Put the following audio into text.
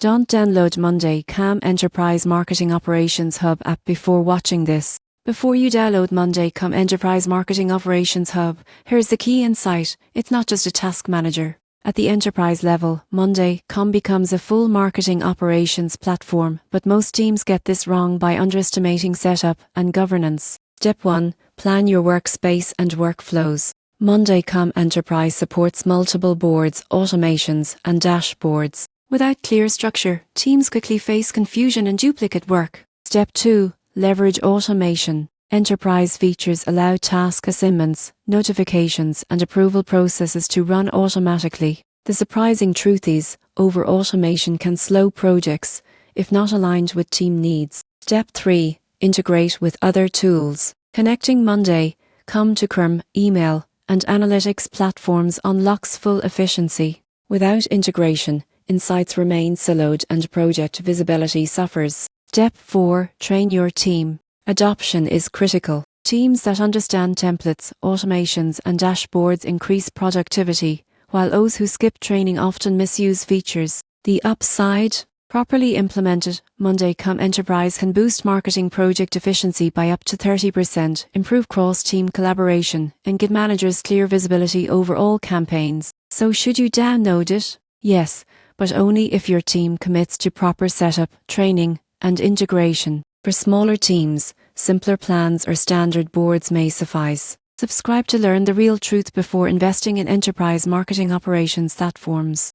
Don't download Mondaycom Enterprise Marketing Operations Hub app before watching this. Before you download Mondaycom Enterprise Marketing Operations Hub, here's the key insight. It's not just a task manager. At the enterprise level, Mondaycom becomes a full marketing operations platform, but most teams get this wrong by underestimating setup and governance. Step 1. Plan your workspace and workflows. Mondaycom Enterprise supports multiple boards, automations, and dashboards. Without clear structure, teams quickly face confusion and duplicate work. Step 2. Leverage automation. Enterprise features allow task assignments, notifications, and approval processes to run automatically. The surprising truth is, over-automation can slow projects if not aligned with team needs. Step 3. Integrate with other tools. Connecting Mondaycom to CRM, email, and analytics platforms unlocks full efficiency. Without integration, insights remain siloed and project visibility suffers. Step 4. Train your team. Adoption is critical. Teams that understand templates, automations, and dashboards increase productivity, while those who skip training often misuse features. The upside? Properly implemented, Mondaycom Enterprise can boost marketing project efficiency by up to 30%, improve cross-team collaboration, and give managers clear visibility over all campaigns. So should you download it? Yes, but only if your team commits to proper setup, training, and integration. For smaller teams, simpler plans or standard boards may suffice. Subscribe to learn the real truth before investing in enterprise marketing operations platforms.